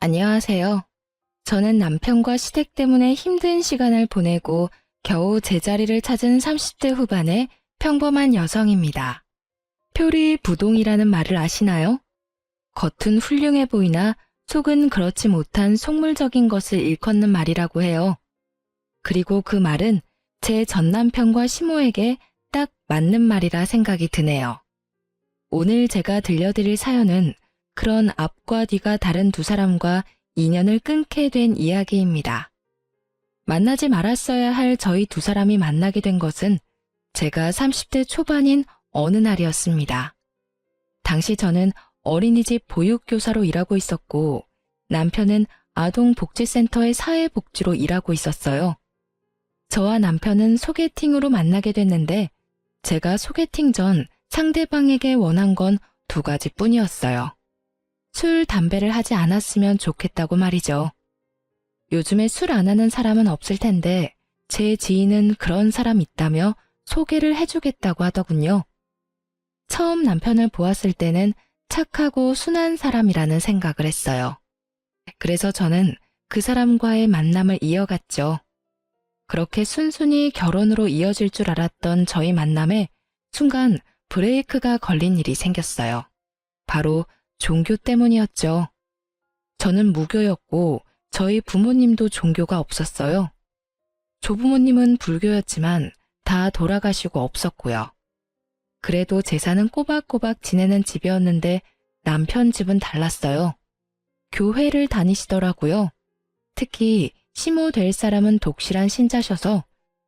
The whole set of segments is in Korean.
안녕하세요. 저는 남편과 시댁 때문에 힘든 시간을 보내고 겨우 제자리를 찾은 30대 후반의 평범한 여성입니다. 표리부동이라는 말을 아시나요? 겉은 훌륭해 보이나 속은 그렇지 못한 속물적인 것을 일컫는 말이라고 해요. 그리고 그 말은 제 전남편과 시모에게 딱 맞는 말이라 생각이 드네요. 오늘 제가 들려드릴 사연은 그런 앞과 뒤가 다른 두 사람과 인연을 끊게 된 이야기입니다. 만나지 말았어야 할 저희 두 사람이 만나게 된 것은 제가 30대 초반인 어느 날이었습니다. 당시 저는 어린이집 보육교사로 일하고 있었고 남편은 아동복지센터의 사회복지로 일하고 있었어요. 저와 남편은 소개팅으로 만나게 됐는데 제가 소개팅 전 상대방에게 원한 건 두 가지뿐이었어요. 술, 담배를 하지 않았으면 좋겠다고 말이죠. 요즘에 술 안 하는 사람은 없을 텐데 제 지인은 그런 사람 있다며 소개를 해주겠다고 하더군요. 처음 남편을 보았을 때는 착하고 순한 사람이라는 생각을 했어요. 그래서 저는 그 사람과의 만남을 이어갔죠. 그렇게 순순히 결혼으로 이어질 줄 알았던 저희 만남에 순간 브레이크가 걸린 일이 생겼어요. 바로 종교 때문이었죠. 저는 무교였고 저희 부모님도 종교가 없었어요. 조부모님은 불교였지만 다 돌아가시고 없었고요. 그래도 제사는 꼬박꼬박 지내는 집이었는데 남편 집은 달랐어요. 교회를 다니시더라고요. 특히 시모 될 사람은 독실한 신자셔서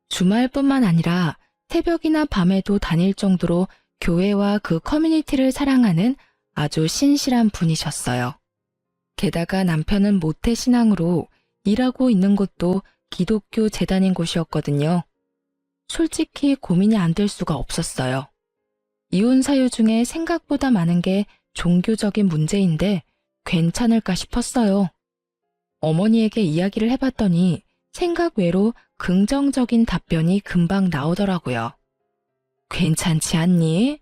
주말뿐만 아니라 새벽이나 밤에도 다닐 정도로 교회와 그 커뮤니티를 사랑하는 아주 신실한 분이셨어요. 게다가 남편은 모태신앙으로 일하고 있는 곳도 기독교 재단인 곳이었거든요. 솔직히 고민이 안 될 수가 없었어요. 이혼 사유 중에 생각보다 많은 게 종교적인 문제인데 괜찮을까 싶었어요. 어머니에게 이야기를 해봤더니 생각 외로 긍정적인 답변이 금방 나오더라고요. 괜찮지 않니?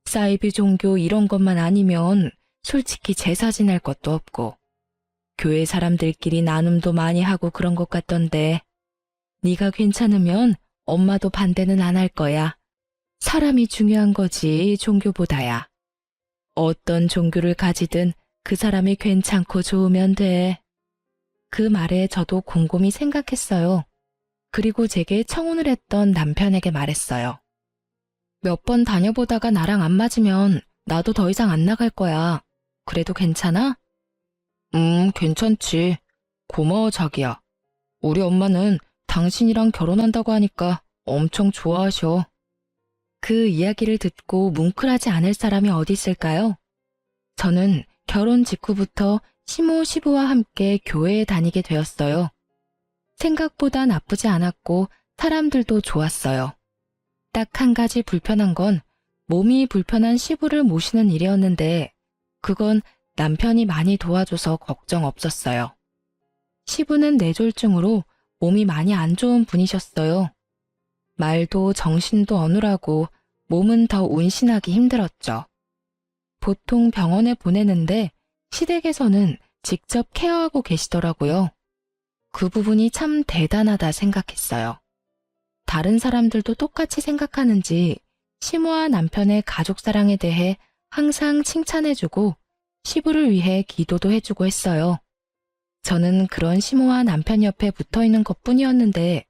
사이비 종교 이런 것만 아니면 솔직히 제사 지낼 것도 없고 교회 사람들끼리 나눔도 많이 하고 그런 것 같던데 네가 괜찮으면 엄마도 반대는 안 할 거야. 사람이 중요한 거지 종교보다야. 어떤 종교를 가지든 그 사람이 괜찮고 좋으면 돼. 그 말에 저도 곰곰이 생각했어요. 그리고 제게 청혼을 했던 남편에게 말했어요. 몇 번 다녀보다가 나랑 안 맞으면 나도 더 이상 안 나갈 거야. 그래도 괜찮아? 괜찮지. 고마워, 자기야. 우리 엄마는 당신이랑 결혼한다고 하니까 엄청 좋아하셔. 그 이야기를 듣고 뭉클하지 않을 사람이 어디 있을까요? 저는 결혼 직후부터 시모 시부와 함께 교회에 다니게 되었어요. 생각보다 나쁘지 않았고 사람들도 좋았어요. 딱 한 가지 불편한 건 몸이 불편한 시부를 모시는 일이었는데 그건 남편이 많이 도와줘서 걱정 없었어요. 시부는 뇌졸중으로 몸이 많이 안 좋은 분이셨어요. 말도 정신도 어눌하고 몸은 더 운신하기 힘들었죠. 보통 병원에 보내는데 시댁에서는 직접 케어하고 계시더라고요. 그 부분이 참 대단하다 생각했어요. 다른 사람들도 똑같이 생각하는지 시모와 남편의 가족 사랑에 대해 항상 칭찬해주고 시부를 위해 기도도 해주고 했어요. 저는 그런 시모와 남편 옆에 붙어있는 것뿐이었는데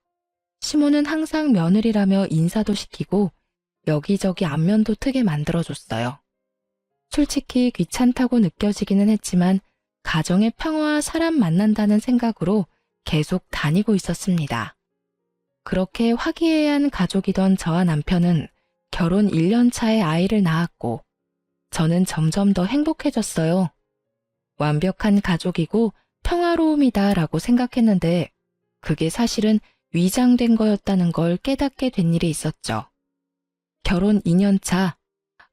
시모는 항상 며느리라며 인사도 시키고 여기저기 안면도 트게 만들어줬어요. 솔직히 귀찮다고 느껴지기는 했지만 가정의 평화와 사람 만난다는 생각으로 계속 다니고 있었습니다. 그렇게 화기애애한 가족이던 저와 남편은 결혼 1년 차에 아이를 낳았고 저는 점점 더 행복해졌어요. 완벽한 가족이고 평화로움이다라고 생각했는데 그게 사실은 위장된 거였다는 걸 깨닫게 된 일이 있었죠. 결혼 2년 차,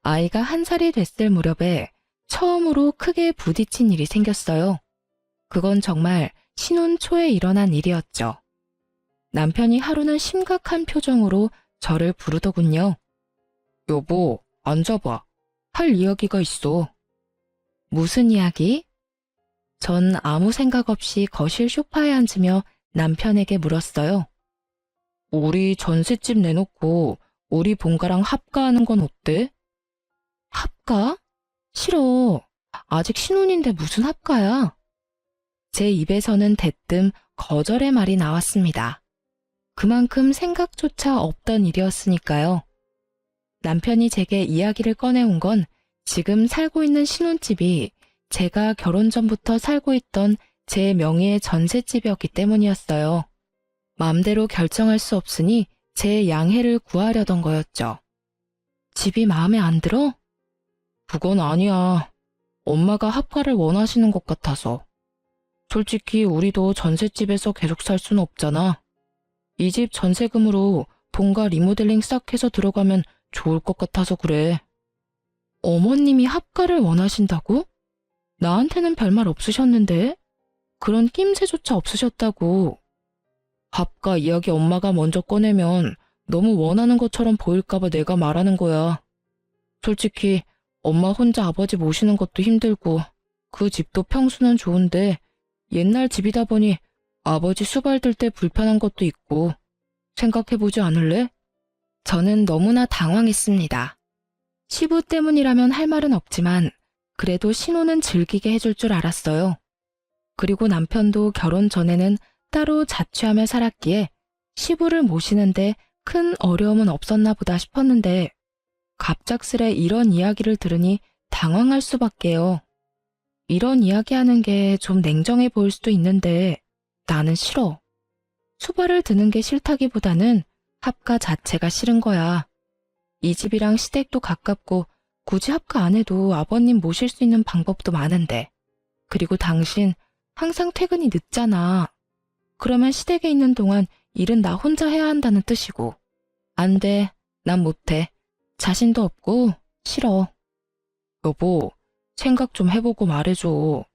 아이가 1살이 됐을 무렵에 처음으로 크게 부딪힌 일이 생겼어요. 그건 정말 신혼 초에 일어난 일이었죠. 남편이 하루는 심각한 표정으로 저를 부르더군요. 여보, 앉아봐. 할 이야기가 있어. 무슨 이야기? 전 아무 생각 없이 거실 소파에 앉으며 남편에게 물었어요. 우리 전셋집 내놓고 우리 본가랑 합가하는 건 어때? 합가? 싫어. 아직 신혼인데 무슨 합가야? 제 입에서는 대뜸 거절의 말이 나왔습니다. 그만큼 생각조차 없던 일이었으니까요. 남편이 제게 이야기를 꺼내온 건 지금 살고 있는 신혼집이 제가 결혼 전부터 살고 있던 제 명의의 전셋집이었기 때문이었어요. 마음대로 결정할 수 없으니 제 양해를 구하려던 거였죠. 집이 마음에 안 들어? 그건 아니야. 엄마가 합가를 원하시는 것 같아서. 솔직히 우리도 전셋집에서 계속 살 수는 없잖아. 이 집 전세금으로 본가 리모델링 싹 해서 들어가면 좋을 것 같아서 그래. 어머님이 합가를 원하신다고? 나한테는 별말 없으셨는데? 그런 낌새조차 없으셨다고. 합가 이야기 엄마가 먼저 꺼내면 너무 원하는 것처럼 보일까봐 내가 말하는 거야. 솔직히 엄마 혼자 아버지 모시는 것도 힘들고 그 집도 평수는 좋은데 옛날 집이다 보니 아버지 수발 들 때 불편한 것도 있고 생각해보지 않을래? 저는 너무나 당황했습니다. 시부 때문이라면 할 말은 없지만 그래도 신혼은 즐기게 해줄 줄 알았어요. 그리고 남편도 결혼 전에는 따로 자취하며 살았기에 시부를 모시는데 큰 어려움은 없었나 보다 싶었는데 갑작스레 이런 이야기를 들으니 당황할 수밖에요. 이런 이야기하는 게 좀 냉정해 보일 수도 있는데 나는 싫어. 수발을 드는 게 싫다기보다는 합가 자체가 싫은 거야. 이 집이랑 시댁도 가깝고 굳이 합가 안 해도 아버님 모실 수 있는 방법도 많은데. 그리고 당신 항상 퇴근이 늦잖아. 그러면 시댁에 있는 동안 일은 나 혼자 해야 한다는 뜻이고. 안 돼. 난 못해. 자신도 없고 싫어. 여보, 생각 좀 해보고 말해줘.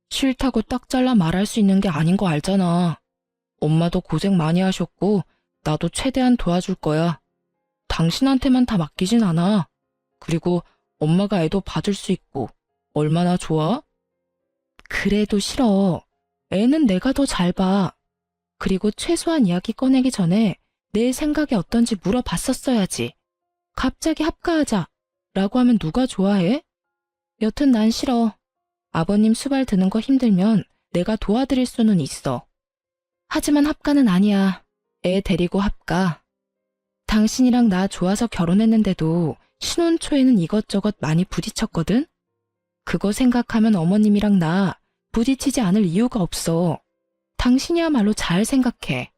싫다고 딱 잘라 말할 수 있는 게 아닌 거 알잖아. 엄마도 고생 많이 하셨고 나도 최대한 도와줄 거야. 당신한테만 다 맡기진 않아. 그리고 엄마가 애도 봐줄 수 있고 얼마나 좋아? 그래도 싫어. 애는 내가 더 잘 봐. 그리고 최소한 이야기 꺼내기 전에 내 생각이 어떤지 물어봤었어야지. 갑자기 합가하자 라고 하면 누가 좋아해? 여튼 난 싫어. 아버님 수발 드는 거 힘들면 내가 도와드릴 수는 있어. 하지만 합가는 아니야. 애 데리고 합가. 당신이랑 나 좋아서 결혼했는데도 신혼 초에는 이것저것 많이 부딪혔거든? 그거 생각하면 어머님이랑 나 부딪히지 않을 이유가 없어. 당신이야말로 잘 생각해.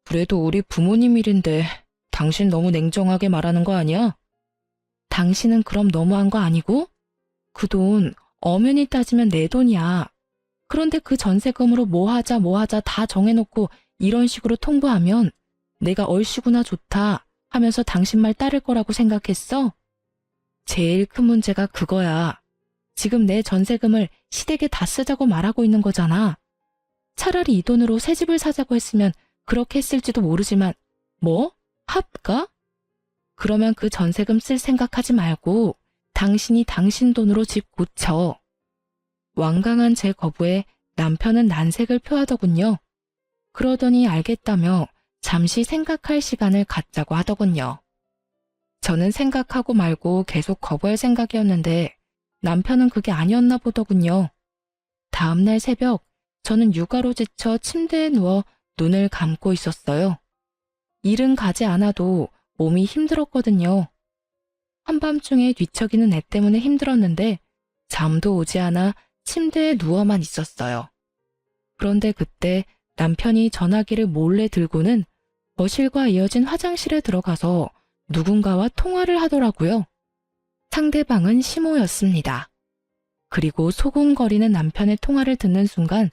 그래도 우리 부모님 일인데 당신 너무 냉정하게 말하는 거 아니야? 당신은 그럼 너무한 거 아니고? 그 돈 엄연히 따지면 내 돈이야. 그런데 그 전세금으로 뭐 하자 다 정해놓고 이런 식으로 통보하면 내가 얼씨구나 좋다 하면서 당신 말 따를 거라고 생각했어? 제일 큰 문제가 그거야. 지금 내 전세금을 시댁에 다 쓰자고 말하고 있는 거잖아. 차라리 이 돈으로 새 집을 사자고 했으면 그렇게 했을지도 모르지만 뭐? 합가? 그러면 그 전세금 쓸 생각하지 말고 당신이 당신 돈으로 집 고쳐. 완강한 제 거부에 남편은 난색을 표하더군요. 그러더니 알겠다며 잠시 생각할 시간을 갖자고 하더군요. 저는 생각하고 말고 계속 거부할 생각이었는데 남편은 그게 아니었나 보더군요. 다음날 새벽 저는 육아로 지쳐 침대에 누워 눈을 감고 있었어요. 일은 가지 않아도 몸이 힘들었거든요. 한밤중에 뒤척이는 애 때문에 힘들었는데 잠도 오지 않아 침대에 누워만 있었어요. 그런데 그때 남편이 전화기를 몰래 들고는 거실과 이어진 화장실에 들어가서 누군가와 통화를 하더라고요. 상대방은 시모였습니다. 그리고 소곤거리는 남편의 통화를 듣는 순간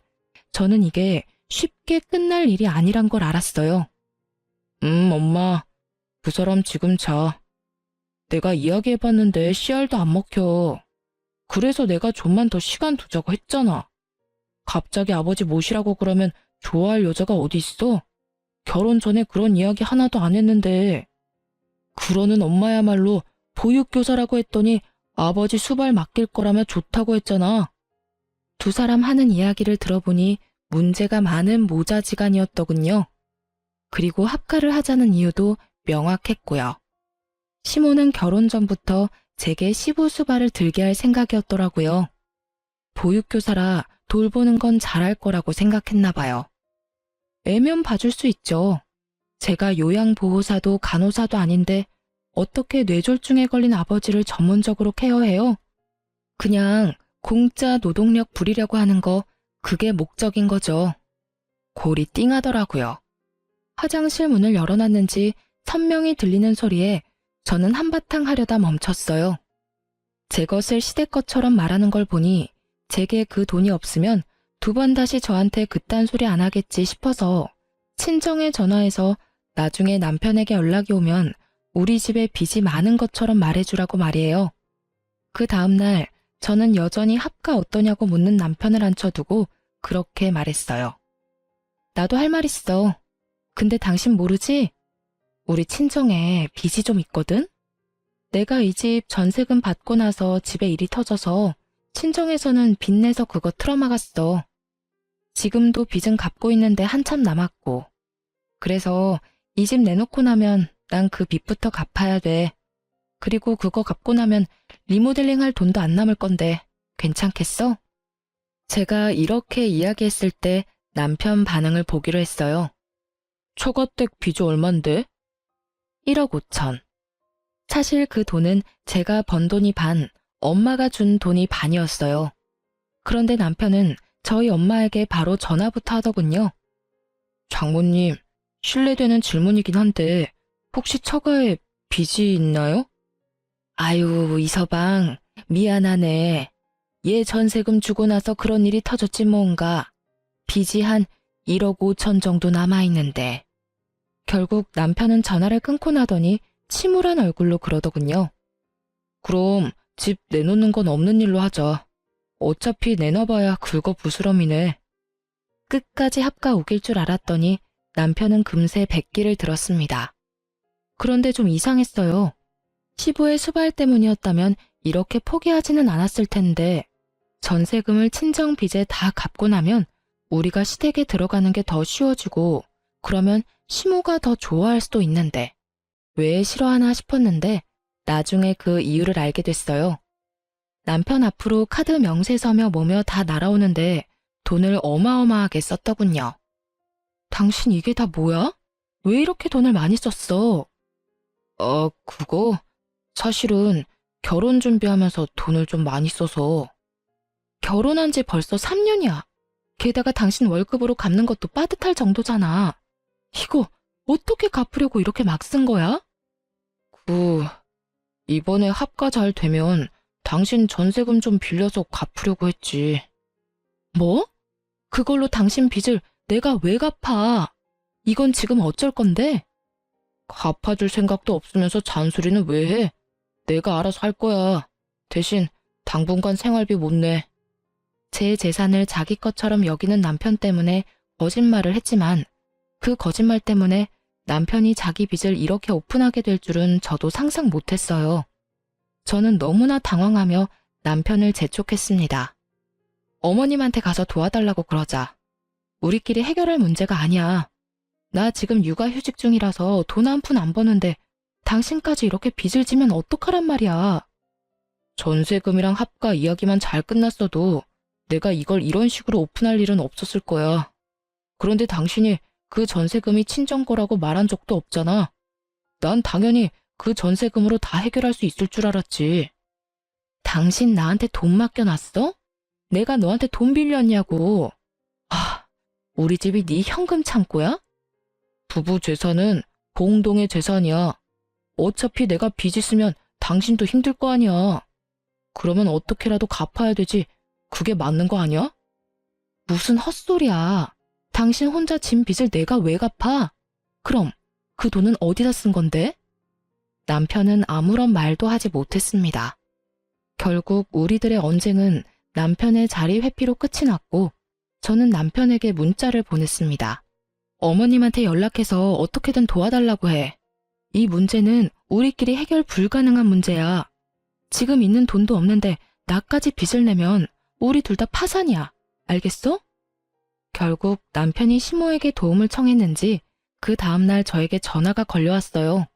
저는 이게 쉽게 끝날 일이 아니란 걸 알았어요. 엄마, 그 사람 지금 자. 내가 이야기해봤는데 씨알도 안 먹혀. 그래서 내가 좀만 더 시간 두자고 했잖아. 갑자기 아버지 모시라고 그러면 좋아할 여자가 어디 있어? 결혼 전에 그런 이야기 하나도 안 했는데. 그러는 엄마야말로 보육교사라고 했더니 아버지 수발 맡길 거라며 좋다고 했잖아. 두 사람 하는 이야기를 들어보니 문제가 많은 모자지간이었더군요. 그리고 합가를 하자는 이유도 명확했고요. 시모는 결혼 전부터 제게 시부수발을 들게 할 생각이었더라고요. 보육교사라 돌보는 건 잘할 거라고 생각했나 봐요. 애면 봐줄 수 있죠. 제가 요양보호사도 간호사도 아닌데 어떻게 뇌졸중에 걸린 아버지를 전문적으로 케어해요? 그냥 공짜 노동력 부리려고 하는 거, 그게 목적인 거죠. 골이 띵하더라고요. 화장실 문을 열어놨는지 선명히 들리는 소리에 저는 한바탕 하려다 멈췄어요. 제 것을 시댁 것처럼 말하는 걸 보니 제게 그 돈이 없으면 두 번 다시 저한테 그딴 소리 안 하겠지 싶어서 친정에 전화해서 나중에 남편에게 연락이 오면 우리 집에 빚이 많은 것처럼 말해주라고 말이에요. 그 다음날 저는 여전히 합가 어떠냐고 묻는 남편을 앉혀두고 그렇게 말했어요. 나도 할 말 있어. 근데 당신 모르지? 우리 친정에 빚이 좀 있거든? 내가 이 집 전세금 받고 나서 집에 일이 터져서 친정에서는 빚내서 그거 틀어막았어. 지금도 빚은 갚고 있는데 한참 남았고. 그래서 이 집 내놓고 나면 난 그 빚부터 갚아야 돼. 그리고 그거 갚고 나면 리모델링 할 돈도 안 남을 건데 괜찮겠어? 제가 이렇게 이야기했을 때 남편 반응을 보기로 했어요. 처가댁 빚이 얼만데? 1억 5천. 사실 그 돈은 제가 번 돈이 반, 엄마가 준 돈이 반이었어요. 그런데 남편은 저희 엄마에게 바로 전화부터 하더군요. 장모님, 실례되는 질문이긴 한데 혹시 처가에 빚이 있나요? 아유, 이서방, 미안하네. 얘 전세금 주고 나서 그런 일이 터졌지 뭔가. 빚이 한 1억 5천 정도 남아있는데. 결국 남편은 전화를 끊고 나더니 침울한 얼굴로 그러더군요. 그럼 집 내놓는 건 없는 일로 하자. 어차피 내놔봐야 긁어부스럼이네. 끝까지 합가 우길 줄 알았더니 남편은 금세 백기를 들었습니다. 그런데 좀 이상했어요. 시부의 수발 때문이었다면 이렇게 포기하지는 않았을 텐데 전세금을 친정 빚에 다 갚고 나면 우리가 시댁에 들어가는 게 더 쉬워지고 그러면 시모가 더 좋아할 수도 있는데 왜 싫어하나 싶었는데 나중에 그 이유를 알게 됐어요. 남편 앞으로 카드 명세서며 뭐며 다 날아오는데 돈을 어마어마하게 썼더군요. 당신 이게 다 뭐야? 왜 이렇게 돈을 많이 썼어? 그거 사실은 결혼 준비하면서 돈을 좀 많이 써서. 결혼한 지 벌써 3년이야. 게다가 당신 월급으로 갚는 것도 빠듯할 정도잖아. 이거 어떻게 갚으려고 이렇게 막 쓴 거야? 이번에 합가 잘 되면 당신 전세금 좀 빌려서 갚으려고 했지. 뭐? 그걸로 당신 빚을 내가 왜 갚아? 이건 지금 어쩔 건데? 갚아줄 생각도 없으면서 잔소리는 왜 해? 내가 알아서 할 거야. 대신 당분간 생활비 못 내. 제 재산을 자기 것처럼 여기는 남편 때문에 거짓말을 했지만 그 거짓말 때문에 남편이 자기 빚을 이렇게 오픈하게 될 줄은 저도 상상 못했어요. 저는 너무나 당황하며 남편을 재촉했습니다. 어머님한테 가서 도와달라고 그러자. 우리끼리 해결할 문제가 아니야. 나 지금 육아휴직 중이라서 돈 한 푼 안 버는데 당신까지 이렇게 빚을 지면 어떡하란 말이야. 전세금이랑 합가 이야기만 잘 끝났어도 내가 이걸 이런 식으로 오픈할 일은 없었을 거야. 그런데 당신이 그 전세금이 친정 거라고 말한 적도 없잖아. 난 당연히 그 전세금으로 다 해결할 수 있을 줄 알았지. 당신 나한테 돈 맡겨놨어? 내가 너한테 돈 빌렸냐고. 우리 집이 네 현금 창고야? 부부 재산은 공동의 재산이야. 어차피 내가 빚 있으면 당신도 힘들 거 아니야. 그러면 어떻게라도 갚아야 되지. 그게 맞는 거 아니야? 무슨 헛소리야. 당신 혼자 진 빚을 내가 왜 갚아? 그럼 그 돈은 어디다 쓴 건데? 남편은 아무런 말도 하지 못했습니다. 결국 우리들의 언쟁은 남편의 자리 회피로 끝이 났고 저는 남편에게 문자를 보냈습니다. 어머님한테 연락해서 어떻게든 도와달라고 해. 이 문제는 우리끼리 해결 불가능한 문제야. 지금 있는 돈도 없는데 나까지 빚을 내면 우리 둘 다 파산이야. 알겠어? 결국 남편이 시모에게 도움을 청했는지 그 다음날 저에게 전화가 걸려왔어요.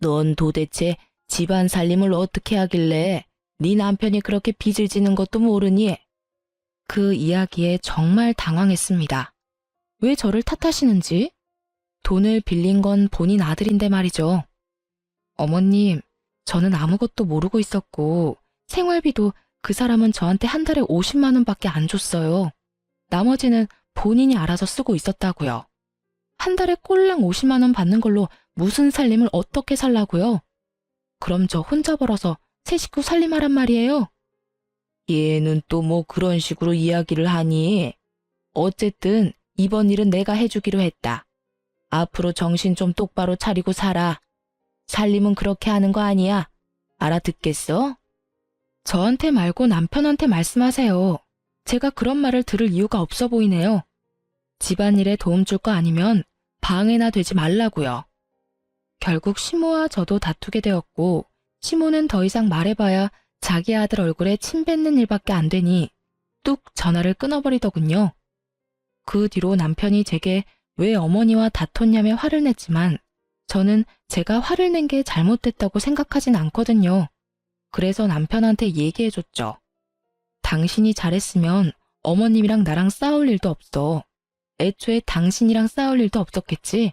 넌 도대체 집안 살림을 어떻게 하길래 네 남편이 그렇게 빚을 지는 것도 모르니? 그 이야기에 정말 당황했습니다. 왜 저를 탓하시는지? 돈을 빌린 건 본인 아들인데 말이죠. 어머님, 저는 아무것도 모르고 있었고 생활비도 그 사람은 저한테 한 달에 50만 원밖에 안 줬어요. 나머지는 본인이 알아서 쓰고 있었다고요. 한 달에 꼴랑 50만 원 받는 걸로 무슨 살림을 어떻게 살라고요? 그럼 저 혼자 벌어서 세 식구 살림하란 말이에요? 얘는 또 뭐 그런 식으로 이야기를 하니? 어쨌든 이번 일은 내가 해주기로 했다. 앞으로 정신 좀 똑바로 차리고 살아. 살림은 그렇게 하는 거 아니야. 알아듣겠어? 저한테 말고 남편한테 말씀하세요. 제가 그런 말을 들을 이유가 없어 보이네요. 집안일에 도움 줄 거 아니면 방해나 되지 말라고요. 결국 시모와 저도 다투게 되었고 시모는 더 이상 말해봐야 자기 아들 얼굴에 침 뱉는 일밖에 안 되니 뚝 전화를 끊어버리더군요. 그 뒤로 남편이 제게 왜 어머니와 다퉜냐며 화를 냈지만 저는 제가 화를 낸 게 잘못됐다고 생각하진 않거든요. 그래서 남편한테 얘기해줬죠. 당신이 잘했으면 어머님이랑 나랑 싸울 일도 없어. 애초에 당신이랑 싸울 일도 없었겠지.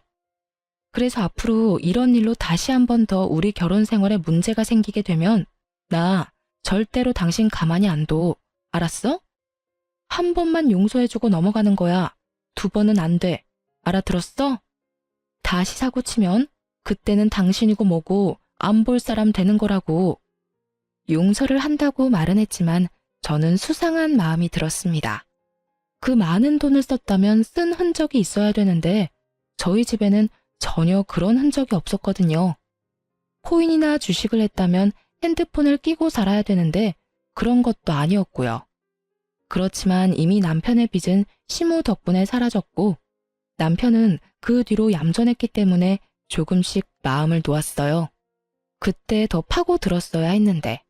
그래서 앞으로 이런 일로 다시 한 번 더 우리 결혼 생활에 문제가 생기게 되면 나 절대로 당신 가만히 안 둬. 알았어? 한 번만 용서해주고 넘어가는 거야. 두 번은 안 돼. 알아들었어? 다시 사고 치면 그때는 당신이고 뭐고 안 볼 사람 되는 거라고. 용서를 한다고 말은 했지만 저는 수상한 마음이 들었습니다. 그 많은 돈을 썼다면 쓴 흔적이 있어야 되는데 저희 집에는 전혀 그런 흔적이 없었거든요. 코인이나 주식을 했다면 핸드폰을 끼고 살아야 되는데 그런 것도 아니었고요. 그렇지만 이미 남편의 빚은 시모 덕분에 사라졌고 남편은 그 뒤로 얌전했기 때문에 조금씩 마음을 놓았어요. 그때 더 파고 들었어야 했는데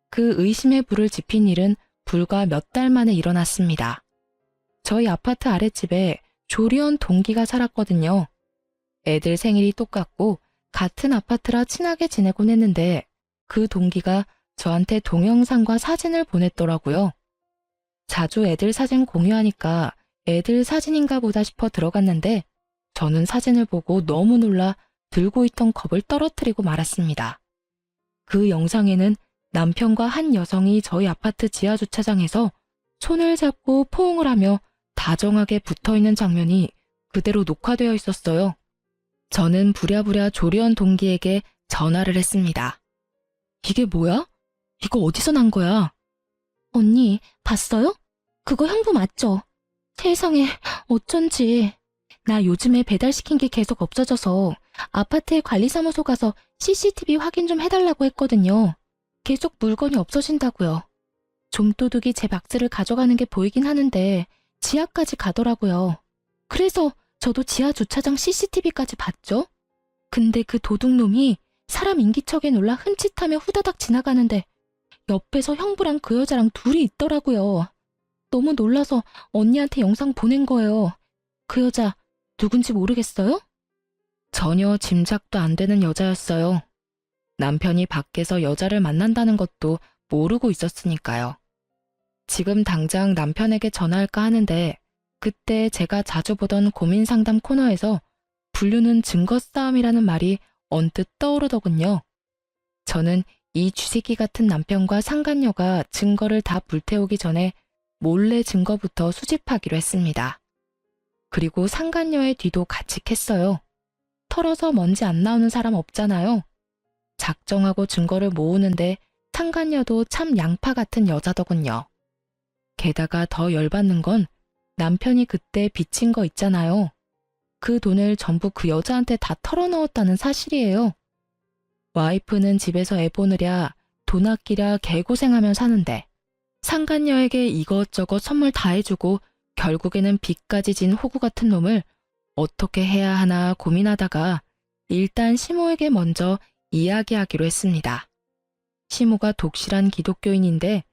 그 의심의 불을 지핀 일은 불과 몇 달 만에 일어났습니다. 저희 아파트 아랫집에 조리원 동기가 살았거든요. 애들 생일이 똑같고 같은 아파트라 친하게 지내곤 했는데 그 동기가 저한테 동영상과 사진을 보냈더라고요. 자주 애들 사진 공유하니까 애들 사진인가 보다 싶어 들어갔는데 저는 사진을 보고 너무 놀라 들고 있던 컵을 떨어뜨리고 말았습니다. 그 영상에는 남편과 한 여성이 저희 아파트 지하주차장에서 손을 잡고 포옹을 하며 다정하게 붙어있는 장면이 그대로 녹화되어 있었어요. 저는 부랴부랴 조리원 동기에게 전화를 했습니다. 이게 뭐야? 이거 어디서 난 거야? 언니, 봤어요? 그거 형부 맞죠? 세상에, 어쩐지. 나 요즘에 배달시킨 게 계속 없어져서 아파트에 관리사무소 가서 CCTV 확인 좀 해달라고 했거든요. 계속 물건이 없어진다고요. 좀도둑이 제 박스를 가져가는 게 보이긴 하는데 지하까지 가더라고요. 그래서 저도 지하 주차장 CCTV까지 봤죠? 근데 그 도둑놈이 사람 인기척에 놀라 흠칫하며 후다닥 지나가는데 옆에서 형부랑 그 여자랑 둘이 있더라고요. 너무 놀라서 언니한테 영상 보낸 거예요. 그 여자 누군지 모르겠어요? 전혀 짐작도 안 되는 여자였어요. 남편이 밖에서 여자를 만난다는 것도 모르고 있었으니까요. 지금 당장 남편에게 전화할까 하는데 그때 제가 자주 보던 고민상담 코너에서 분류는 증거 싸움이라는 말이 언뜻 떠오르더군요. 저는 이 쥐새끼 같은 남편과 상간녀가 증거를 다 불태우기 전에 몰래 증거부터 수집하기로 했습니다. 그리고 상간녀의 뒤도 같이 캤어요. 털어서 먼지 안 나오는 사람 없잖아요. 작정하고 증거를 모으는데 상간녀도 참 양파 같은 여자더군요. 게다가 더 열받는 건 남편이 그때 빚진 거 있잖아요. 그 돈을 전부 그 여자한테 다 털어넣었다는 사실이에요. 와이프는 집에서 애 보느랴 돈 아끼랴 개고생하며 사는데 상간녀에게 이것저것 선물 다 해주고 결국에는 빚까지 진 호구 같은 놈을 어떻게 해야 하나 고민하다가 일단 시모에게 먼저 이야기하기로 했습니다. 시모가 독실한 기독교인인데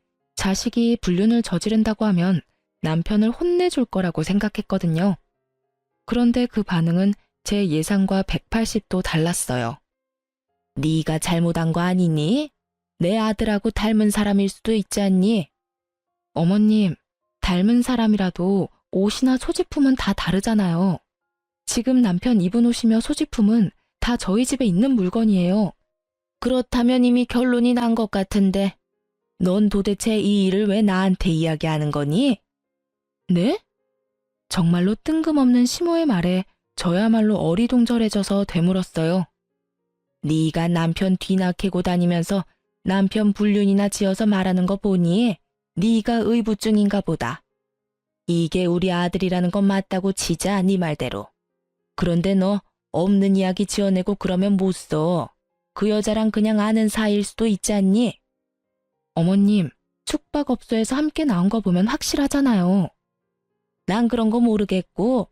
자식이 불륜을 저지른다고 하면 남편을 혼내줄 거라고 생각했거든요. 그런데 그 반응은 제 예상과 180도 달랐어요. 네가 잘못한 거 아니니? 내 아들하고 닮은 사람일 수도 있지 않니? 어머님, 닮은 사람이라도 옷이나 소지품은 다 다르잖아요. 지금 남편 입은 옷이며 소지품은 다 저희 집에 있는 물건이에요. 그렇다면 이미 결론이 난 것 같은데 넌 도대체 이 일을 왜 나한테 이야기하는 거니? 네? 정말로 뜬금없는 시모의 말에 저야말로 어리둥절해져서 되물었어요. 네가 남편 뒤나 캐고 다니면서 남편 불륜이나 지어서 말하는 거 보니 네가 의부증인가 보다. 이게 우리 아들이라는 건 맞다고 치자, 네 말대로. 그런데 너 없는 이야기 지어내고 그러면 못 써. 그 여자랑 그냥 아는 사이일 수도 있지 않니? 어머님, 숙박업소에서 함께 나온 거 보면 확실하잖아요. 난 그런 거 모르겠고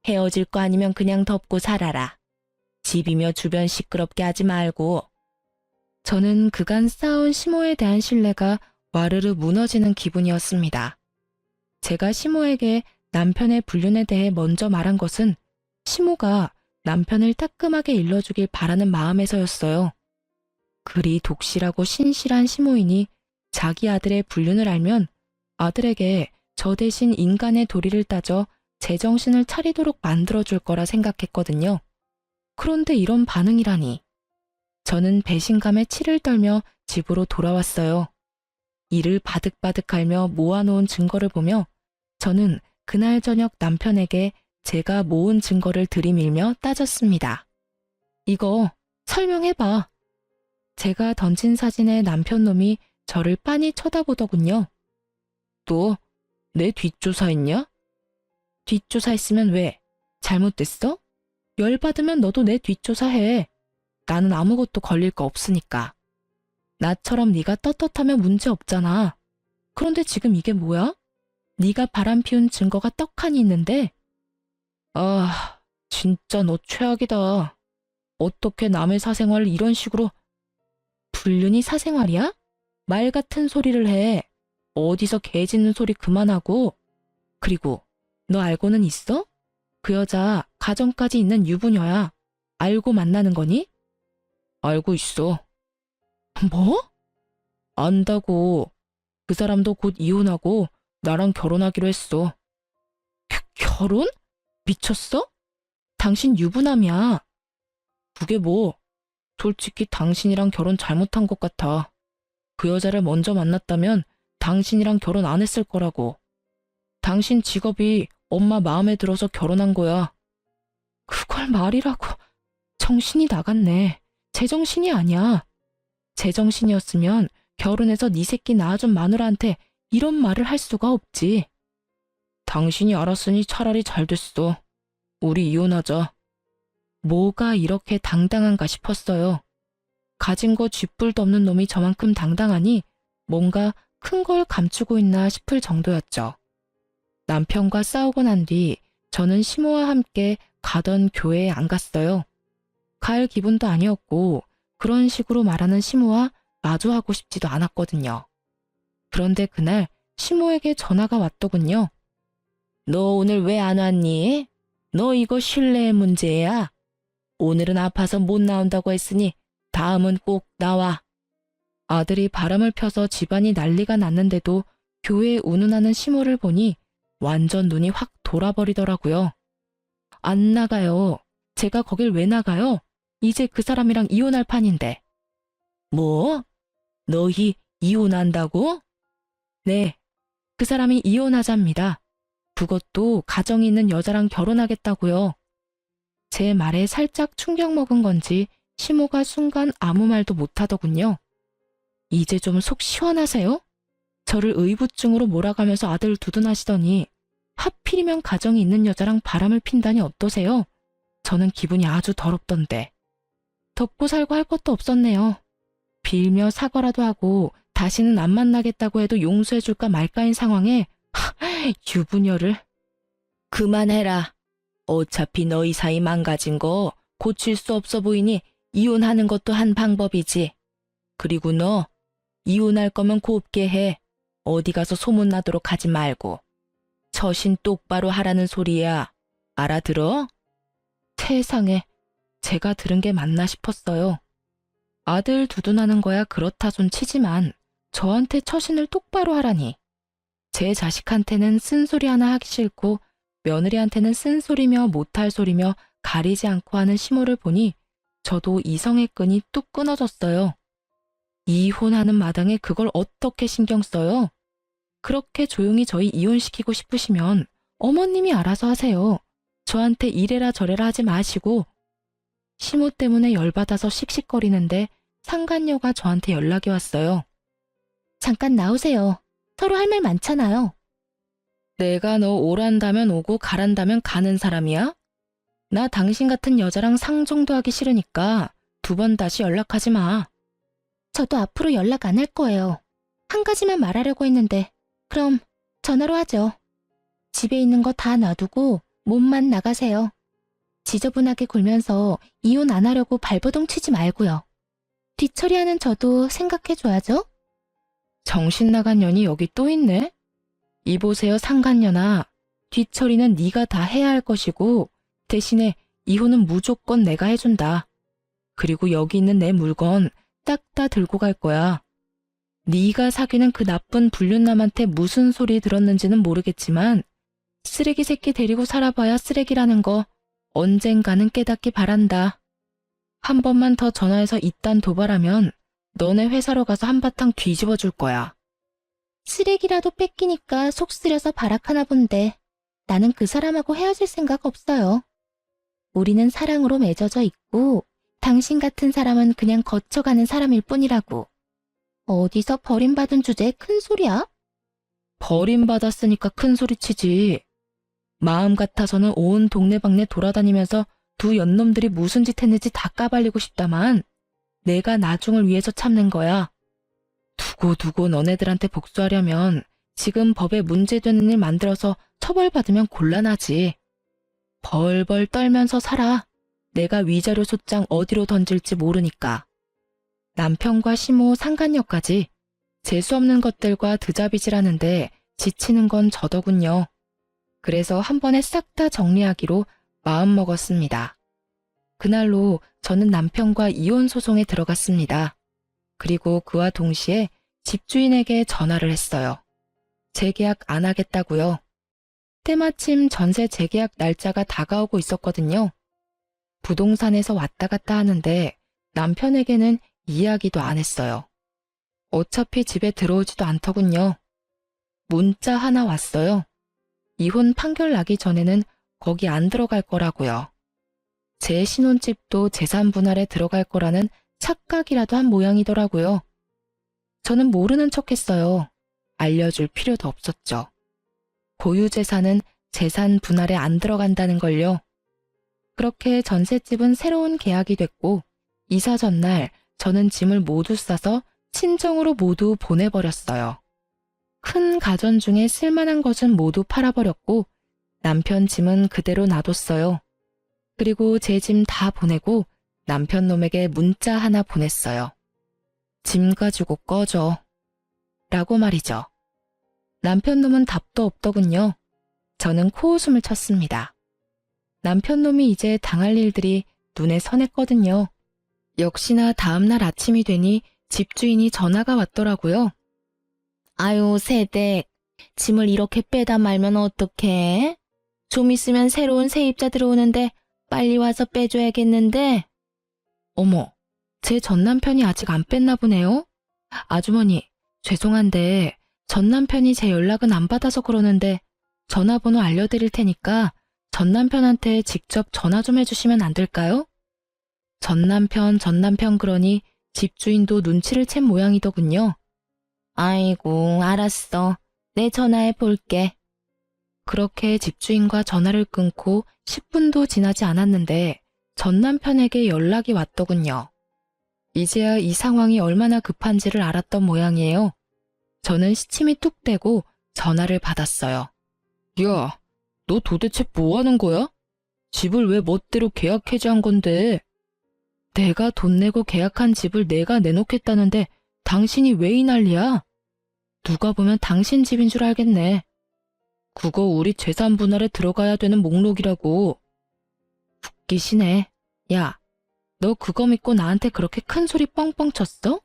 헤어질 거 아니면 그냥 덮고 살아라. 집이며 주변 시끄럽게 하지 말고. 저는 그간 쌓아온 시모에 대한 신뢰가 와르르 무너지는 기분이었습니다. 제가 시모에게 남편의 불륜에 대해 먼저 말한 것은 시모가 남편을 따끔하게 일러주길 바라는 마음에서였어요. 그리 독실하고 신실한 시모이니 자기 아들의 불륜을 알면 아들에게 저 대신 인간의 도리를 따져 제정신을 차리도록 만들어줄 거라 생각했거든요. 그런데 이런 반응이라니. 저는 배신감에 치를 떨며 집으로 돌아왔어요. 이를 바득바득 앓며 모아놓은 증거를 보며 저는 그날 저녁 남편에게 제가 모은 증거를 들이밀며 따졌습니다. 이거 설명해봐. 제가 던진 사진에 남편 놈이 저를 빤히 쳐다보더군요. 또 내 뒷조사했냐? 뒷조사했으면 왜? 잘못됐어? 열받으면 너도 내 뒷조사해. 나는 아무것도 걸릴 거 없으니까. 나처럼 네가 떳떳하면 문제 없잖아. 그런데 지금 이게 뭐야? 네가 바람 피운 증거가 떡하니 있는데? 아, 진짜 너 최악이다. 어떻게 남의 사생활을 이런 식으로... 불륜이 사생활이야? 말 같은 소리를 해. 어디서 개 짖는 소리 그만하고. 그리고 너 알고는 있어? 그 여자 가정까지 있는 유부녀야. 알고 만나는 거니? 알고 있어. 뭐? 안다고. 그 사람도 곧 이혼하고 나랑 결혼하기로 했어. 결혼? 미쳤어? 당신 유부남이야. 그게 뭐? 솔직히 당신이랑 결혼 잘못한 것 같아. 그 여자를 먼저 만났다면 당신이랑 결혼 안 했을 거라고. 당신 직업이 엄마 마음에 들어서 결혼한 거야. 그걸 말이라고. 정신이 나갔네. 제정신이 아니야. 제정신이었으면 결혼해서 네 새끼 낳아준 마누라한테 이런 말을 할 수가 없지. 당신이 알았으니 차라리 잘 됐어. 우리 이혼하자. 뭐가 이렇게 당당한가 싶었어요. 가진 거 쥐뿔도 없는 놈이 저만큼 당당하니 뭔가 큰 걸 감추고 있나 싶을 정도였죠. 남편과 싸우고 난 뒤 저는 시모와 함께 가던 교회에 안 갔어요. 갈 기분도 아니었고 그런 식으로 말하는 시모와 마주하고 싶지도 않았거든요. 그런데 그날 시모에게 전화가 왔더군요. 너 오늘 왜 안 왔니? 너 이거 신뢰의 문제야. 오늘은 아파서 못 나온다고 했으니 다음은 꼭 나와. 아들이 바람을 펴서 집안이 난리가 났는데도 교회에 운운하는 시모를 보니 완전 눈이 확 돌아버리더라고요. 안 나가요. 제가 거길 왜 나가요? 이제 그 사람이랑 이혼할 판인데. 뭐? 너희 이혼한다고? 네, 그 사람이 이혼하자입니다. 그것도 가정이 있는 여자랑 결혼하겠다고요. 제 말에 살짝 충격 먹은 건지 시모가 순간 아무 말도 못하더군요. 이제 좀 속 시원하세요? 저를 의부증으로 몰아가면서 아들을 두둔하시더니 하필이면 가정이 있는 여자랑 바람을 핀다니 어떠세요? 저는 기분이 아주 더럽던데. 덮고 살고 할 것도 없었네요. 빌며 사과라도 하고 다시는 안 만나겠다고 해도 용서해줄까 말까인 상황에 유부녀를. 그만해라. 어차피 너희 사이 망가진 거 고칠 수 없어 보이니 이혼하는 것도 한 방법이지. 그리고 너 이혼할 거면 곱게 해. 어디 가서 소문나도록 하지 말고. 처신 똑바로 하라는 소리야. 알아들어? 세상에, 제가 들은 게 맞나 싶었어요. 아들 두둔하는 거야 그렇다 손 치지만 저한테 처신을 똑바로 하라니. 제 자식한테는 쓴소리 하나 하기 싫고 며느리한테는 쓴소리며 못할 소리며 가리지 않고 하는 시모를 보니 저도 이성의 끈이 뚝 끊어졌어요. 이혼하는 마당에 그걸 어떻게 신경 써요? 그렇게 조용히 저희 이혼시키고 싶으시면 어머님이 알아서 하세요. 저한테 이래라 저래라 하지 마시고. 시모 때문에 열받아서 씩씩거리는데 상간녀가 저한테 연락이 왔어요. 잠깐 나오세요. 서로 할 말 많잖아요. 내가 너 오란다면 오고 가란다면 가는 사람이야? 나 당신 같은 여자랑 상종도 하기 싫으니까 2번 다시 연락하지 마. 저도 앞으로 연락 안 할 거예요. 한 가지만 말하려고 했는데 그럼 전화로 하죠. 집에 있는 거 다 놔두고 몸만 나가세요. 지저분하게 굴면서 이혼 안 하려고 발버둥 치지 말고요. 뒤처리하는 저도 생각해줘야죠. 정신 나간 년이 여기 또 있네. 이보세요 상간년아. 뒤처리는 네가 다 해야 할 것이고 대신에 이혼은 무조건 내가 해준다. 그리고 여기 있는 내 물건 딱 다 들고 갈 거야. 네가 사귀는 그 나쁜 불륜남한테 무슨 소리 들었는지는 모르겠지만 쓰레기 새끼 데리고 살아봐야 쓰레기라는 거 언젠가는 깨닫기 바란다. 한 번만 더 전화해서 이딴 도발하면 너네 회사로 가서 한바탕 뒤집어 줄 거야. 쓰레기라도 뺏기니까 속 쓰려서 발악하나 본데 나는 그 사람하고 헤어질 생각 없어요. 우리는 사랑으로 맺어져 있고 당신 같은 사람은 그냥 거쳐가는 사람일 뿐이라고. 어디서 버림받은 주제에 큰 소리야? 버림받았으니까 큰 소리 치지. 마음 같아서는 온 동네방네 돌아다니면서 두 연놈들이 무슨 짓 했는지 다 까발리고 싶다만 내가 나중을 위해서 참는 거야. 두고 너네들한테 복수하려면 지금 법에 문제되는 일 만들어서 처벌받으면 곤란하지. 벌벌 떨면서 살아. 내가 위자료 소장 어디로 던질지 모르니까. 남편과 시모 상간녀까지 재수없는 것들과 드자비질하는데 지치는 건 저더군요. 그래서 한 번에 싹 다 정리하기로 마음먹었습니다. 그날로 저는 남편과 이혼 소송에 들어갔습니다. 그리고 그와 동시에 집주인에게 전화를 했어요. 재계약 안 하겠다고요. 때마침 전세 재계약 날짜가 다가오고 있었거든요. 부동산에서 왔다 갔다 하는데 남편에게는 이야기도 안 했어요. 어차피 집에 들어오지도 않더군요. 문자 하나 왔어요. 이혼 판결 나기 전에는 거기 안 들어갈 거라고요. 제 신혼집도 재산 분할에 들어갈 거라는 착각이라도 한 모양이더라고요. 저는 모르는 척했어요. 알려줄 필요도 없었죠. 고유 재산은 재산 분할에 안 들어간다는 걸요. 그렇게 전셋집은 새로운 계약이 됐고 이사 전날 저는 짐을 모두 싸서 친정으로 모두 보내버렸어요. 큰 가전 중에 쓸만한 것은 모두 팔아버렸고 남편 짐은 그대로 놔뒀어요. 그리고 제 짐 다 보내고 남편 놈에게 문자 하나 보냈어요. 짐 가지고 꺼져. 라고 말이죠. 남편 놈은 답도 없더군요. 저는 코웃음을 쳤습니다. 남편 놈이 이제 당할 일들이 눈에 선했거든요. 역시나 다음날 아침이 되니 집주인이 전화가 왔더라고요. 아유, 새댁. 짐을 이렇게 빼다 말면 어떡해? 좀 있으면 새로운 세입자 들어오는데 빨리 와서 빼줘야겠는데. 어머, 제 전남편이 아직 안 뺐나 보네요. 아주머니, 죄송한데 전남편이 제 연락은 안 받아서 그러는데 전화번호 알려드릴 테니까 전남편한테 직접 전화 좀 해주시면 안 될까요? 전남편 그러니 집주인도 눈치를 챈 모양이더군요. 아이고, 알았어. 내 전화해 볼게. 그렇게 집주인과 전화를 끊고 10분도 지나지 않았는데 전남편에게 연락이 왔더군요. 이제야 이 상황이 얼마나 급한지를 알았던 모양이에요. 저는 시침이 뚝 떼고 전화를 받았어요. 야, 너 도대체 뭐 하는 거야? 집을 왜 멋대로 계약 해지한 건데? 내가 돈 내고 계약한 집을 내가 내놓겠다는데 당신이 왜 이 난리야? 누가 보면 당신 집인 줄 알겠네. 그거 우리 재산 분할에 들어가야 되는 목록이라고. 웃기시네. 야, 너 그거 믿고 나한테 그렇게 큰 소리 뻥뻥 쳤어?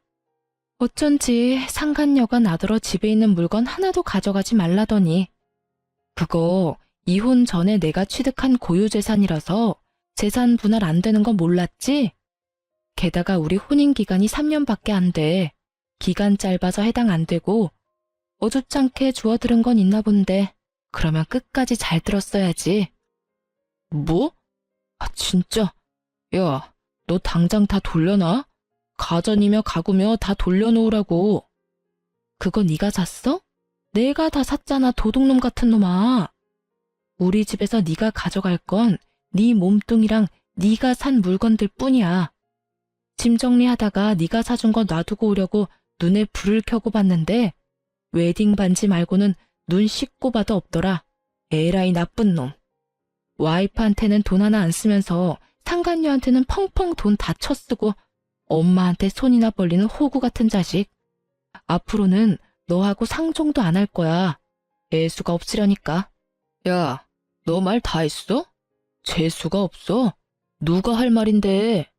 어쩐지 상간녀가 나더러 집에 있는 물건 하나도 가져가지 말라더니. 그거 이혼 전에 내가 취득한 고유재산이라서 재산 분할 안 되는 건 몰랐지? 게다가 우리 혼인 기간이 3년밖에 안 돼. 기간 짧아서 해당 안 되고 어줍잖게 주워들은 건 있나 본데 그러면 끝까지 잘 들었어야지. 뭐? 아 진짜. 야, 너 당장 다 돌려놔? 가전이며 가구며 다 돌려놓으라고. 그거 네가 샀어? 내가 다 샀잖아, 도둑놈 같은 놈아. 우리 집에서 네가 가져갈 건 네 몸뚱이랑 네가 산 물건들 뿐이야. 짐 정리하다가 네가 사준 거 놔두고 오려고 눈에 불을 켜고 봤는데 웨딩 반지 말고는 눈 씻고 봐도 없더라. 에라이 나쁜 놈. 와이프한테는 돈 하나 안 쓰면서 상간녀한테는 펑펑 돈 다 쳐쓰고 엄마한테 손이나 벌리는 호구 같은 자식. 앞으로는 너하고 상종도 안 할 거야. 애수가 없으려니까. 야, 너 말 다 했어? 재수가 없어? 누가 할 말인데.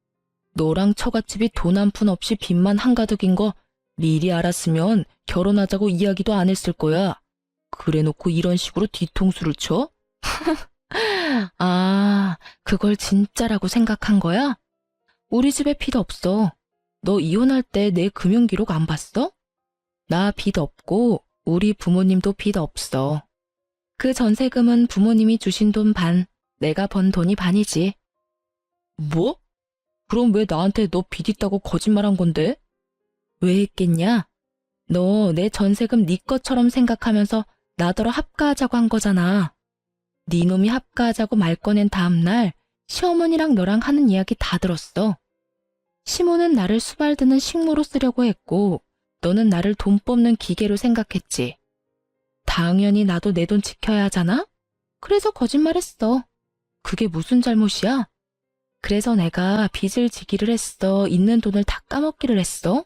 너랑 처갓집이 돈 한 푼 없이 빚만 한가득인 거 미리 알았으면 결혼하자고 이야기도 안 했을 거야. 그래놓고 이런 식으로 뒤통수를 쳐? 아, 그걸 진짜라고 생각한 거야? 우리 집에 빚 없어. 너 이혼할 때 내 금융기록 안 봤어? 나 빚 없고 우리 부모님도 빚 없어. 그 전세금은 부모님이 주신 돈 반, 내가 번 돈이 반이지. 뭐? 그럼 왜 나한테 너 빚 있다고 거짓말한 건데? 왜 했겠냐? 너 내 전세금 네 것처럼 생각하면서 나더러 합가하자고 한 거잖아. 네 놈이 합가하자고 말 꺼낸 다음날 시어머니랑 너랑 하는 이야기 다 들었어. 시모는 나를 수발드는 식모로 쓰려고 했고 너는 나를 돈 뽑는 기계로 생각했지. 당연히 나도 내 돈 지켜야 하잖아? 그래서 거짓말했어. 그게 무슨 잘못이야? 그래서 내가 빚을 지기를 했어. 있는 돈을 다 까먹기를 했어?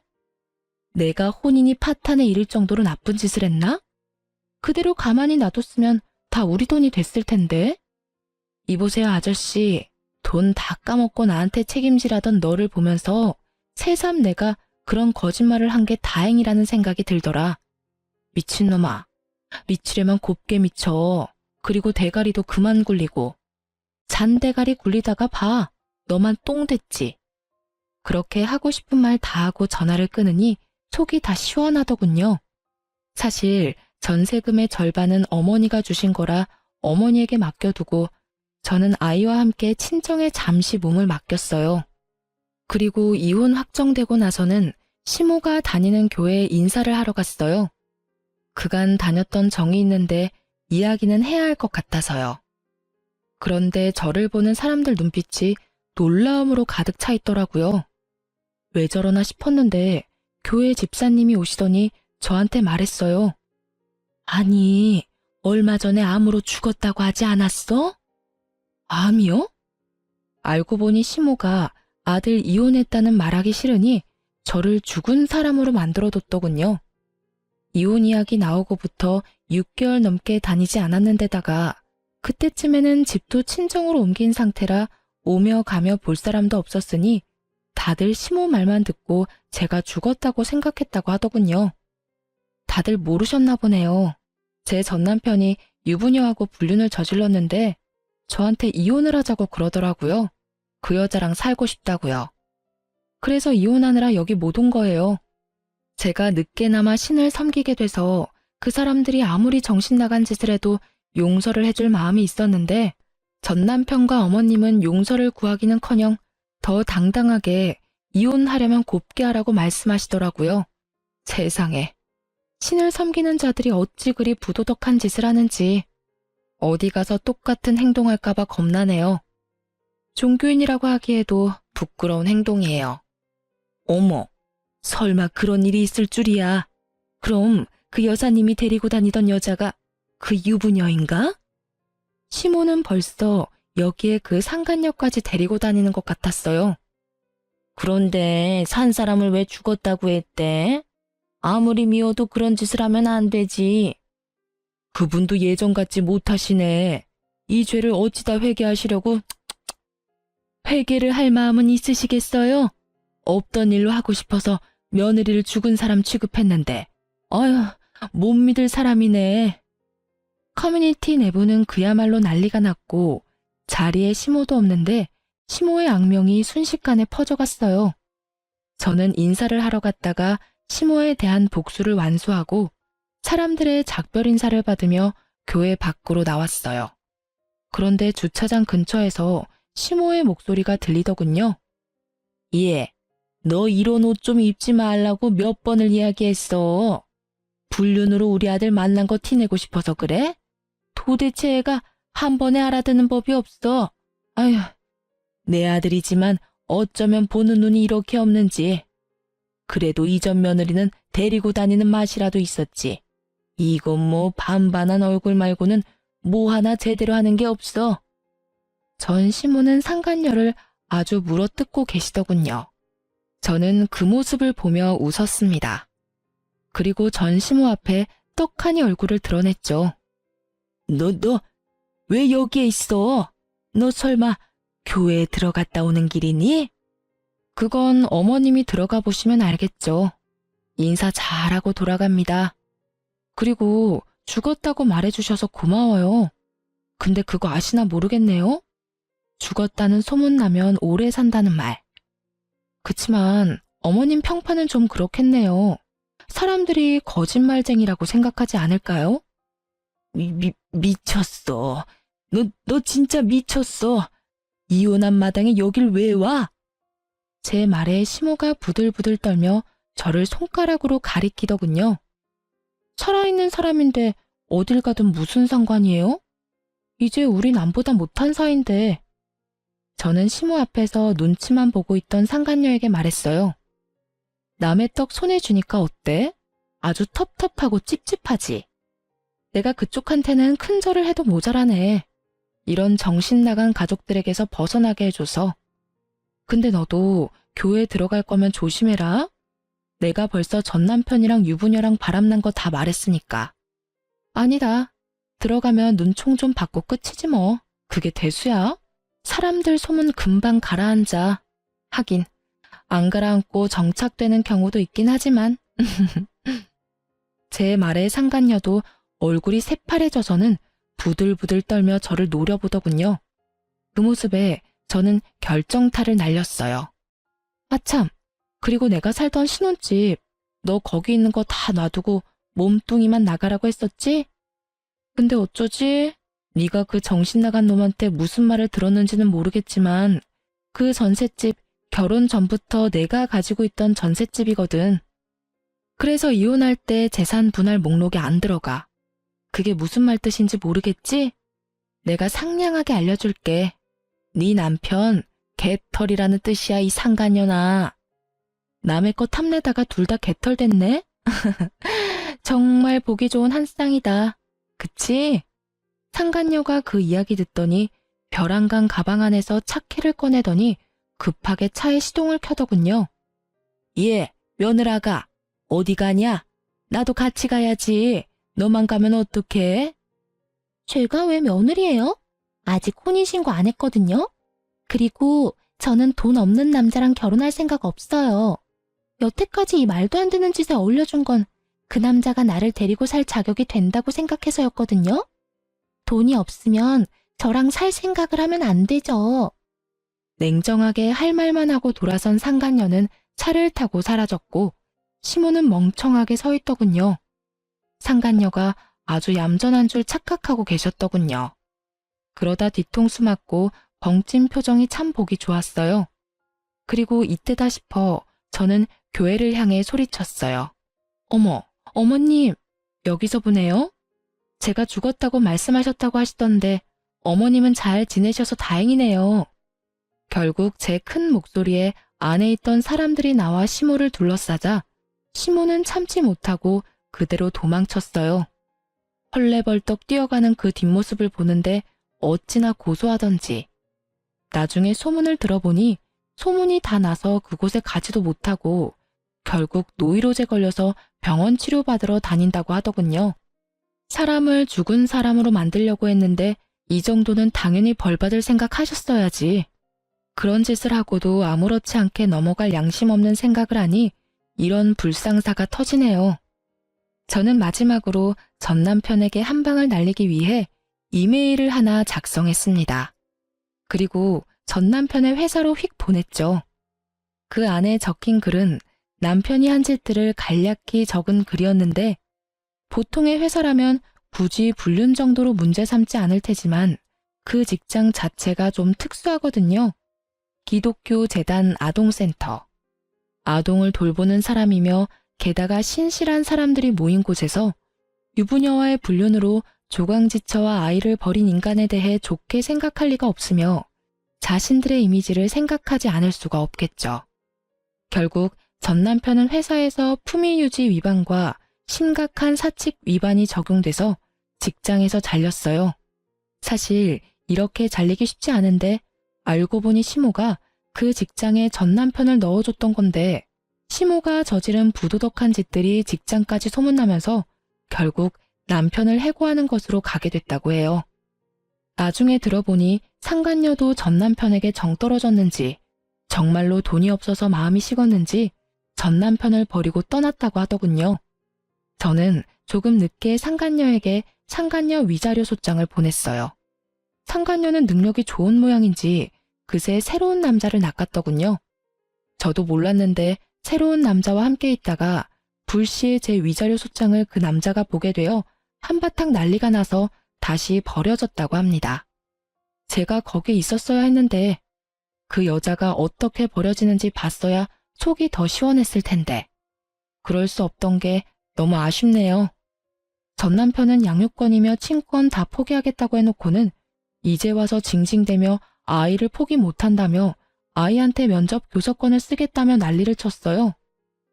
내가 혼인이 파탄에 이를 정도로 나쁜 짓을 했나? 그대로 가만히 놔뒀으면 다 우리 돈이 됐을 텐데. 이보세요 아저씨. 돈 다 까먹고 나한테 책임지라던 너를 보면서 새삼 내가 그런 거짓말을 한 게 다행이라는 생각이 들더라. 미친놈아. 미치려면 곱게 미쳐. 그리고 대가리도 그만 굴리고. 잔대가리 굴리다가 봐. 너만 똥 됐지. 그렇게 하고 싶은 말 다 하고 전화를 끊으니 속이 다 시원하더군요. 사실 전세금의 절반은 어머니가 주신 거라 어머니에게 맡겨두고 저는 아이와 함께 친정에 잠시 몸을 맡겼어요. 그리고 이혼 확정되고 나서는 시모가 다니는 교회에 인사를 하러 갔어요. 그간 다녔던 정이 있는데 이야기는 해야 할 것 같아서요. 그런데 저를 보는 사람들 눈빛이 놀라움으로 가득 차 있더라고요. 왜 저러나 싶었는데 교회 집사님이 오시더니 저한테 말했어요. 아니, 얼마 전에 암으로 죽었다고 하지 않았어? 암이요? 알고 보니 시모가 아들 이혼했다는 말하기 싫으니 저를 죽은 사람으로 만들어뒀더군요. 이혼 이야기 나오고부터 6개월 넘게 다니지 않았는데다가 그때쯤에는 집도 친정으로 옮긴 상태라 오며 가며 볼 사람도 없었으니 다들 시모 말만 듣고 제가 죽었다고 생각했다고 하더군요. 다들 모르셨나 보네요. 제 전남편이 유부녀하고 불륜을 저질렀는데 저한테 이혼을 하자고 그러더라고요. 그 여자랑 살고 싶다고요. 그래서 이혼하느라 여기 못 온 거예요. 제가 늦게나마 신을 섬기게 돼서 그 사람들이 아무리 정신 나간 짓을 해도 용서를 해줄 마음이 있었는데 전남편과 어머님은 용서를 구하기는커녕 더 당당하게 이혼하려면 곱게 하라고 말씀하시더라고요. 세상에. 신을 섬기는 자들이 어찌 그리 부도덕한 짓을 하는지 어디 가서 똑같은 행동할까봐 겁나네요. 종교인이라고 하기에도 부끄러운 행동이에요. 어머, 설마 그런 일이 있을 줄이야. 그럼 그 여사님이 데리고 다니던 여자가 그 유부녀인가? 시모는 벌써 여기에 그 상간녀까지 데리고 다니는 것 같았어요. 그런데 산 사람을 왜 죽었다고 했대? 아무리 미워도 그런 짓을 하면 안 되지. 그분도 예전 같지 못하시네. 이 죄를 어찌다 회개하시려고. 회개를 할 마음은 있으시겠어요? 없던 일로 하고 싶어서 며느리를 죽은 사람 취급했는데. 어휴, 못 믿을 사람이네. 커뮤니티 내부는 그야말로 난리가 났고 자리에 시모도 없는데 시모의 악명이 순식간에 퍼져갔어요. 저는 인사를 하러 갔다가 시모에 대한 복수를 완수하고 사람들의 작별 인사를 받으며 교회 밖으로 나왔어요. 그런데 주차장 근처에서 시모의 목소리가 들리더군요. 예, 너 이런 옷 좀 입지 말라고 몇 번을 이야기했어. 불륜으로 우리 아들 만난 거 티내고 싶어서 그래? 도대체 애가 한 번에 알아듣는 법이 없어. 아휴, 내 아들이지만 어쩌면 보는 눈이 이렇게 없는지. 그래도 이전 며느리는 데리고 다니는 맛이라도 있었지. 이건 뭐 반반한 얼굴 말고는 뭐 하나 제대로 하는 게 없어. 전 시모는 상간녀를 아주 물어뜯고 계시더군요. 저는 그 모습을 보며 웃었습니다. 그리고 전 시모 앞에 떡하니 얼굴을 드러냈죠. 너 왜 여기에 있어? 너 설마 교회에 들어갔다 오는 길이니? 그건 어머님이 들어가 보시면 알겠죠. 인사 잘하고 돌아갑니다. 그리고 죽었다고 말해주셔서 고마워요. 근데 그거 아시나 모르겠네요. 죽었다는 소문나면 오래 산다는 말. 그치만 어머님 평판은 좀 그렇겠네요. 사람들이 거짓말쟁이라고 생각하지 않을까요? 미쳤어. 너 진짜 미쳤어. 이혼한 마당에 여길 왜 와? 제 말에 시모가 부들부들 떨며 저를 손가락으로 가리키더군요. 살아있는 사람인데 어딜 가든 무슨 상관이에요? 이제 우리 남보다 못한 사이인데. 저는 시모 앞에서 눈치만 보고 있던 상간녀에게 말했어요. 남의 떡 손에 주니까 어때? 아주 텁텁하고 찝찝하지. 내가 그쪽한테는 큰 절을 해도 모자라네. 이런 정신 나간 가족들에게서 벗어나게 해줘서. 근데 너도 교회 들어갈 거면 조심해라. 내가 벌써 전 남편이랑 유부녀랑 바람난 거 다 말했으니까. 아니다. 들어가면 눈총 좀 받고 끝이지 뭐. 그게 대수야. 사람들 소문 금방 가라앉아. 하긴 안 가라앉고 정착되는 경우도 있긴 하지만. 제 말에 상간녀도 얼굴이 새파래져서는 부들부들 떨며 저를 노려보더군요. 그 모습에 저는 결정타를 날렸어요. 아참, 그리고 내가 살던 신혼집, 너 거기 있는 거 다 놔두고 몸뚱이만 나가라고 했었지? 근데 어쩌지? 네가 그 정신 나간 놈한테 무슨 말을 들었는지는 모르겠지만 그 전셋집 결혼 전부터 내가 가지고 있던 전셋집이거든. 그래서 이혼할 때 재산 분할 목록에 안 들어가. 그게 무슨 말 뜻인지 모르겠지? 내가 상냥하게 알려줄게. 네 남편 개털이라는 뜻이야, 이 상간녀나. 남의 거 탐내다가 둘 다 개털 됐네? 정말 보기 좋은 한 쌍이다. 그치? 상간녀가 그 이야기 듣더니 벼랑간 가방 안에서 차키를 꺼내더니 급하게 차에 시동을 켜더군요. 예, 며느라가. 어디 가냐? 나도 같이 가야지. 너만 가면 어떡해? 제가 왜 며느리예요? 아직 혼인신고 안 했거든요. 그리고 저는 돈 없는 남자랑 결혼할 생각 없어요. 여태까지 이 말도 안 되는 짓에 어울려준 건 그 남자가 나를 데리고 살 자격이 된다고 생각해서였거든요. 돈이 없으면 저랑 살 생각을 하면 안 되죠. 냉정하게 할 말만 하고 돌아선 상간녀는 차를 타고 사라졌고 시모는 멍청하게 서 있더군요. 상간녀가 아주 얌전한 줄 착각하고 계셨더군요. 그러다 뒤통수 맞고 벙찐 표정이 참 보기 좋았어요. 그리고 이때다 싶어 저는 교회를 향해 소리쳤어요. 어머, 어머님, 여기서 보네요. 제가 죽었다고 말씀하셨다고 하시던데 어머님은 잘 지내셔서 다행이네요. 결국 제 큰 목소리에 안에 있던 사람들이 나와 시모를 둘러싸자 시모는 참지 못하고 그대로 도망쳤어요. 헐레벌떡 뛰어가는 그 뒷모습을 보는데 어찌나 고소하던지. 나중에 소문을 들어보니 소문이 다 나서 그곳에 가지도 못하고 결국 노이로제 걸려서 병원 치료받으러 다닌다고 하더군요. 사람을 죽은 사람으로 만들려고 했는데 이 정도는 당연히 벌받을 생각하셨어야지. 그런 짓을 하고도 아무렇지 않게 넘어갈 양심 없는 생각을 하니 이런 불상사가 터지네요. 저는 마지막으로 전 남편에게 한 방을 날리기 위해 이메일을 하나 작성했습니다. 그리고 전 남편의 회사로 휙 보냈죠. 그 안에 적힌 글은 남편이 한 짓들을 간략히 적은 글이었는데 보통의 회사라면 굳이 불륜 정도로 문제 삼지 않을 테지만 그 직장 자체가 좀 특수하거든요. 기독교 재단 아동센터. 아동을 돌보는 사람이며 게다가 신실한 사람들이 모인 곳에서 유부녀와의 불륜으로 조강지처와 아이를 버린 인간에 대해 좋게 생각할 리가 없으며 자신들의 이미지를 생각하지 않을 수가 없겠죠. 결국 전 남편은 회사에서 품위유지 위반과 심각한 사칙 위반이 적용돼서 직장에서 잘렸어요. 사실 이렇게 잘리기 쉽지 않은데 알고 보니 시모가 그 직장에 전 남편을 넣어줬던 건데 시모가 저지른 부도덕한 짓들이 직장까지 소문나면서 결국 남편을 해고하는 것으로 가게 됐다고 해요. 나중에 들어보니 상간녀도 전 남편에게 정 떨어졌는지 정말로 돈이 없어서 마음이 식었는지 전 남편을 버리고 떠났다고 하더군요. 저는 조금 늦게 상간녀에게 상간녀 위자료 소장을 보냈어요. 상간녀는 능력이 좋은 모양인지 그새 새로운 남자를 낚았더군요. 저도 몰랐는데 새로운 남자와 함께 있다가 불시에 제 위자료 소장을 그 남자가 보게 되어 한바탕 난리가 나서 다시 버려졌다고 합니다. 제가 거기 있었어야 했는데 그 여자가 어떻게 버려지는지 봤어야 속이 더 시원했을 텐데 그럴 수 없던 게 너무 아쉽네요. 전 남편은 양육권이며 친권 다 포기하겠다고 해놓고는 이제 와서 징징대며 아이를 포기 못한다며 아이한테 면접 교섭권을 쓰겠다며 난리를 쳤어요.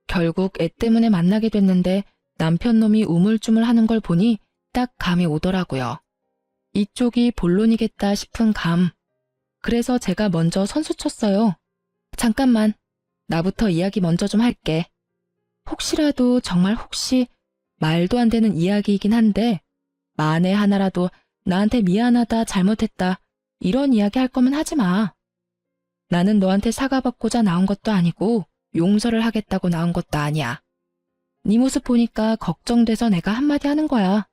결국 애 때문에 만나게 됐는데 남편 놈이 우물쭈물 하는 걸 보니 딱 감이 오더라고요. 이쪽이 본론이겠다 싶은 감. 그래서 제가 먼저 선수 쳤어요. 잠깐만, 나부터 이야기 먼저 좀 할게. 혹시라도 정말 혹시 말도 안 되는 이야기이긴 한데 만에 하나라도 나한테 미안하다 잘못했다 이런 이야기 할 거면 하지 마. 나는 너한테 사과받고자 나온 것도 아니고 용서를 하겠다고 나온 것도 아니야. 네 모습 보니까 걱정돼서 내가 한마디 하는 거야.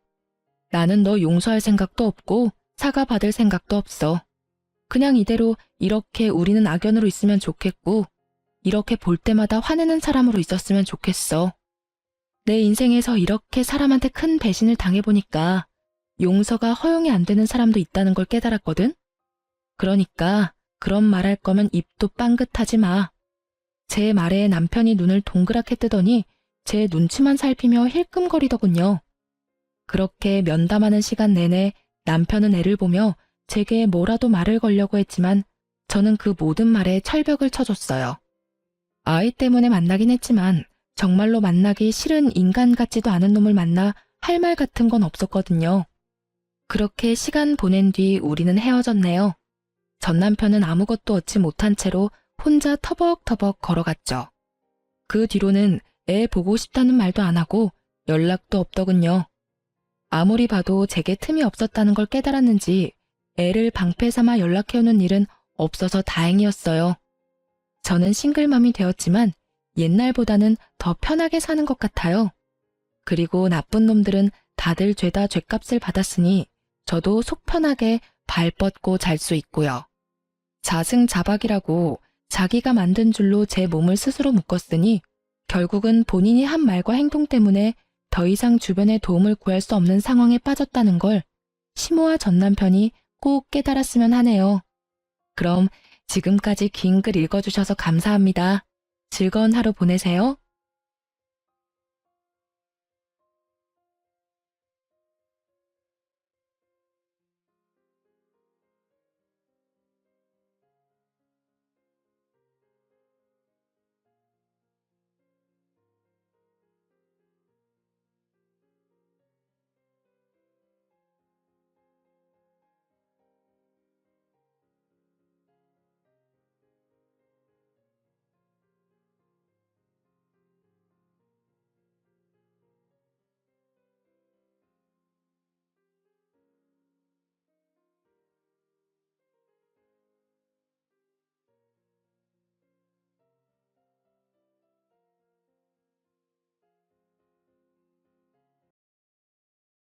나는 너 용서할 생각도 없고 사과받을 생각도 없어. 그냥 이대로 이렇게 우리는 악연으로 있으면 좋겠고 이렇게 볼 때마다 화내는 사람으로 있었으면 좋겠어. 내 인생에서 이렇게 사람한테 큰 배신을 당해보니까 용서가 허용이 안 되는 사람도 있다는 걸 깨달았거든? 그러니까 그런 말 할 거면 입도 빵긋하지 마. 제 말에 남편이 눈을 동그랗게 뜨더니 제 눈치만 살피며 힐끔거리더군요. 그렇게 면담하는 시간 내내 남편은 애를 보며 제게 뭐라도 말을 걸려고 했지만 저는 그 모든 말에 철벽을 쳐줬어요. 아이 때문에 만나긴 했지만 정말로 만나기 싫은 인간 같지도 않은 놈을 만나 할 말 같은 건 없었거든요. 그렇게 시간 보낸 뒤 우리는 헤어졌네요. 전 남편은 아무것도 얻지 못한 채로 혼자 터벅터벅 걸어갔죠. 그 뒤로는 애 보고 싶다는 말도 안 하고 연락도 없더군요. 아무리 봐도 제게 틈이 없었다는 걸 깨달았는지 애를 방패 삼아 연락해오는 일은 없어서 다행이었어요. 저는 싱글맘이 되었지만 옛날보다는 더 편하게 사는 것 같아요. 그리고 나쁜 놈들은 다들 죄다 죗값을 받았으니 저도 속 편하게 발 뻗고 잘 수 있고요. 자승자박이라고 자기가 만든 줄로 제 몸을 스스로 묶었으니 결국은 본인이 한 말과 행동 때문에 더 이상 주변에 도움을 구할 수 없는 상황에 빠졌다는 걸 시모와 전 남편이 꼭 깨달았으면 하네요. 그럼 지금까지 긴 글 읽어주셔서 감사합니다. 즐거운 하루 보내세요.